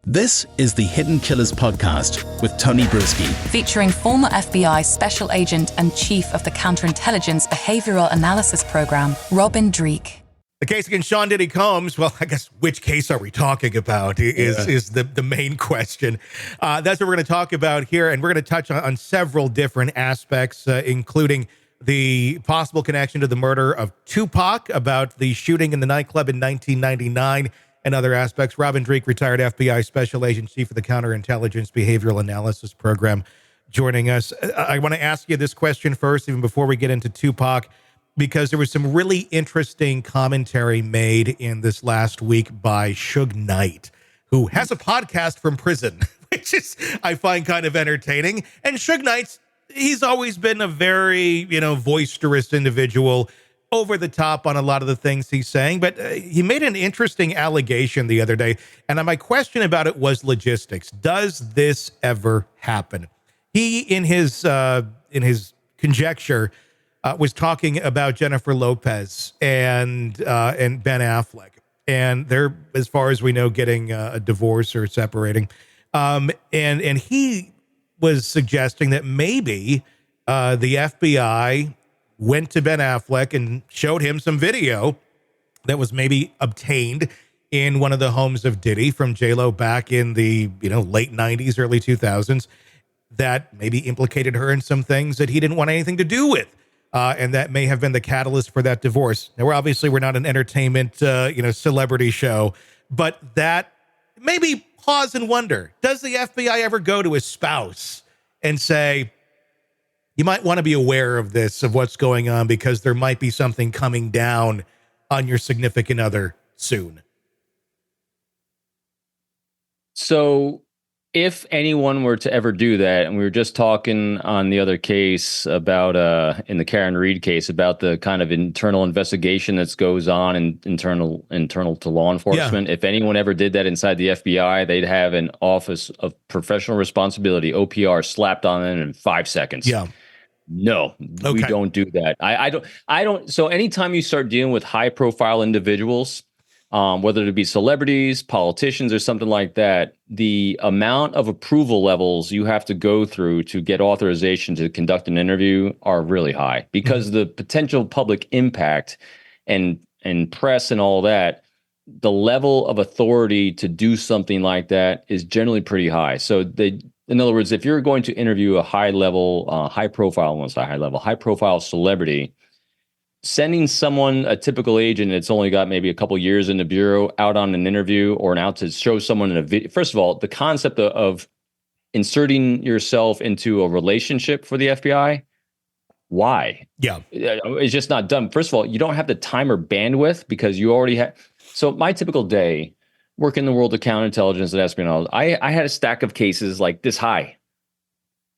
This is the Hidden Killers podcast with Tony Brueski. Featuring former FBI Special Agent and Chief of the Counterintelligence Behavioral Analysis Program, Robin Dreeke. The case against Sean Diddy Combs, well, I guess which case are we talking about is the main question. That's what we're going to talk about here, and we're going to touch on several different aspects, including the possible connection to the murder of Tupac, about the shooting in the nightclub in 1999, and other aspects. Robin Dreeke, retired FBI Special Agent, Chief of the Counterintelligence Behavioral Analysis Program, joining us. I want to ask you this question first, even before we get into Tupac, because there was some really interesting commentary made in this last week by Suge Knight, who has a podcast from prison, which is, I find, kind of entertaining. And Suge Knight, he's always been a very, boisterous individual, over the top on a lot of the things he's saying, but he made an interesting allegation the other day, and my question about it was logistics. Does this ever happen? He, in his conjecture, was talking about Jennifer Lopez and Ben Affleck, and they're, as far as we know, getting a divorce or separating, and he was suggesting that maybe the FBI went to Ben Affleck and showed him some video that was maybe obtained in one of the homes of Diddy from J-Lo back in the late 90s, early 2000s, that maybe implicated her in some things that he didn't want anything to do with. And that may have been the catalyst for that divorce. Now, we're not an entertainment, celebrity show, but that maybe pause and wonder, does the FBI ever go to his spouse and say, you might want to be aware of this, of what's going on, because there might be something coming down on your significant other soon? So if anyone were to ever do that, and we were just talking on the other case about, in the Karen Reed case, about the kind of internal investigation that goes on and internal to law enforcement. Yeah. If anyone ever did that inside the FBI, they'd have an Office of Professional Responsibility, OPR, slapped on it in 5 seconds. Yeah. No, okay. We don't do that. I don't. So anytime you start dealing with high profile individuals, whether it be celebrities, politicians, or something like that, the amount of approval levels you have to go through to get authorization to conduct an interview are really high, because the potential public impact and press and all that, the level of authority to do something like that is generally pretty high. So in other words, if you're going to interview a high profile celebrity, sending someone, a typical agent that's only got maybe a couple years in the bureau, out on an interview or out to show someone in a video. First of all, the concept of inserting yourself into a relationship for the FBI, why? Yeah. It's just not done. First of all, you don't have the time or bandwidth, because you already have. So my typical day, work in the world of counterintelligence and espionage, I had a stack of cases like this high.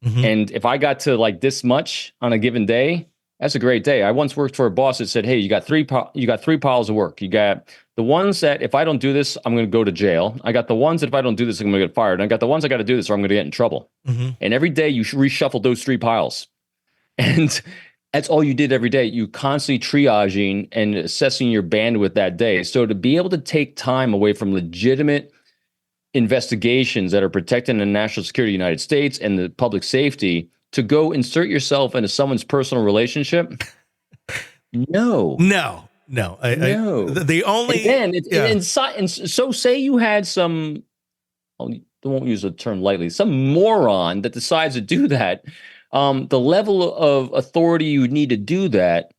Mm-hmm. And if I got to like this much on a given day, that's a great day. I once worked for a boss that said, hey, you got three piles of work. You got the ones that if I don't do this, I'm going to go to jail. I got the ones that if I don't do this, I'm going to get fired. And I got the ones I got to do this or I'm going to get in trouble. Mm-hmm. And every day you reshuffle those 3 piles. And that's all you did every day. You constantly triaging and assessing your bandwidth that day. So to be able to take time away from legitimate investigations that are protecting the national security of the United States and the public safety to go insert yourself into someone's personal relationship? No. The only... And so say you had some, I won't use the term lightly, some moron that decides to do that. The level of authority you would need to do that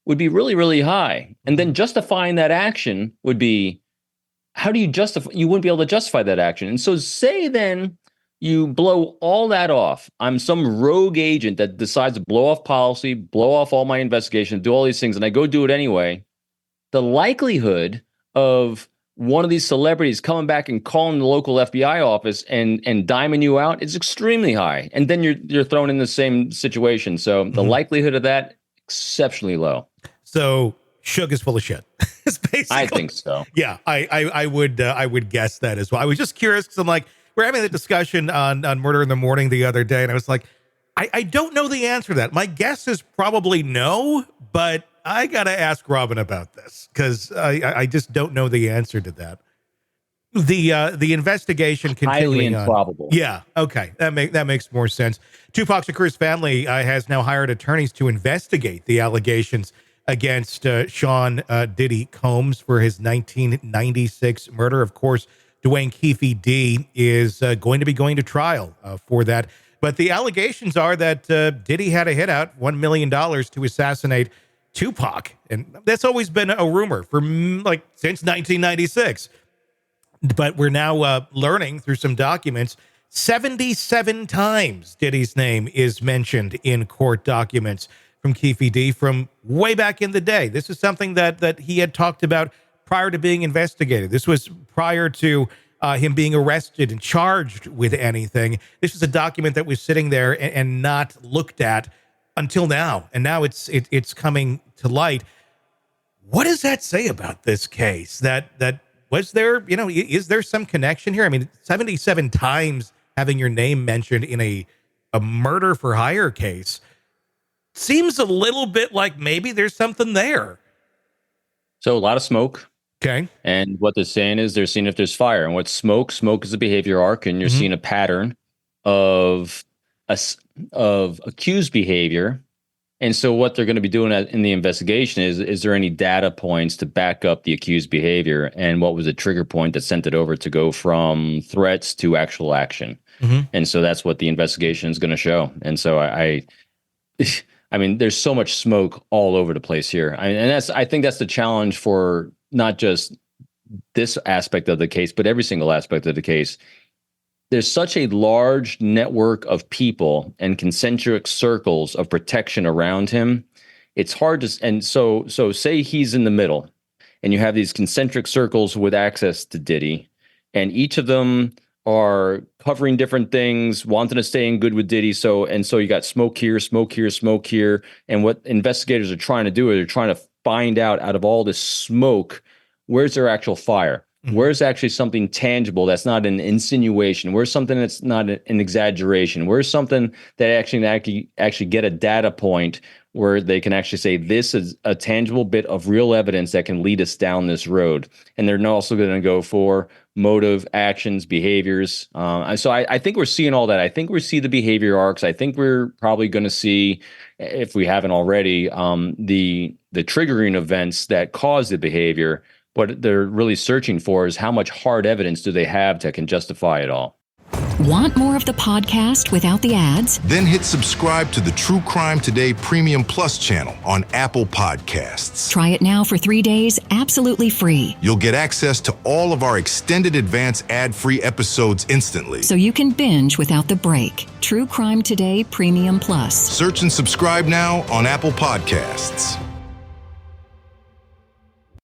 would be really, really high. And then justifying that action would be, how do you justify? You wouldn't be able to justify that action. And so say then you blow all that off. I'm some rogue agent that decides to blow off policy, blow off all my investigation, do all these things, and I go do it anyway. The likelihood of one of these celebrities coming back and calling the local FBI office and diming you out is extremely high. And then you're thrown in the same situation. So the likelihood of that, exceptionally low. So Suge is full of shit. I think so. Yeah, I would guess that as well. I was just curious because I'm like, we're having the discussion on Murder in the Morning the other day, and I was like, I don't know the answer to that. My guess is probably no, but I got to ask Robin about this because I just don't know the answer to that. The investigation continuing highly improbable. on. Yeah, okay, that makes more sense. Tupac Shakur's family has now hired attorneys to investigate the allegations against Sean Diddy Combs for his 1996 murder. Of course, Dwayne Keefe D is going to be going to trial for that. But the allegations are that Diddy had a hit out, $1 million to assassinate Tupac. And that's always been a rumor for since 1996. But we're now learning through some documents, 77 times Diddy's name is mentioned in court documents from Keefe D from way back in the day. This is something that he had talked about prior to being investigated. This was prior to him being arrested and charged with anything. This was a document that was sitting there and not looked at until now. And now it's coming to light. What does that say about this case? That was there, is there some connection here? I mean, 77 times having your name mentioned in a murder for hire case seems a little bit like maybe there's something there. So a lot of smoke. Okay. And what they're saying is they're seeing if there's fire. And what's smoke? Smoke is a behavior arc, and you're seeing a pattern of accused behavior. And so what they're going to be doing in the investigation is there any data points to back up the accused behavior, and what was the trigger point that sent it over to go from threats to actual action? And so that's what the investigation is going to show. And so I mean, there's so much smoke all over the place here. I think that's the challenge for not just this aspect of the case, but every single aspect of the case. There's such a large network of people and concentric circles of protection around him. It's hard to, and so say he's in the middle and you have these concentric circles with access to Diddy, and each of them are covering different things, wanting to stay in good with Diddy. So you got smoke here, smoke here, smoke here. And what investigators are trying to do is they're trying to find out of all this smoke, where's their actual fire? Where's actually something tangible that's not an insinuation? Where's something that's not an exaggeration? Where's something that actually get a data point where they can actually say this is a tangible bit of real evidence that can lead us down this road? And they're also going to go for motive, actions, behaviors. So I think we're seeing all that. I think we see the behavior arcs. I think we're probably going to see, if we haven't already, the triggering events that cause the behavior. What they're really searching for is how much hard evidence do they have that can justify it all. Want more of the podcast without the ads? Then hit subscribe to the True Crime Today Premium Plus channel on Apple Podcasts. Try it now for 3 days, absolutely free. You'll get access to all of our extended advance ad-free episodes instantly. So you can binge without the break. True Crime Today Premium Plus. Search and subscribe now on Apple Podcasts.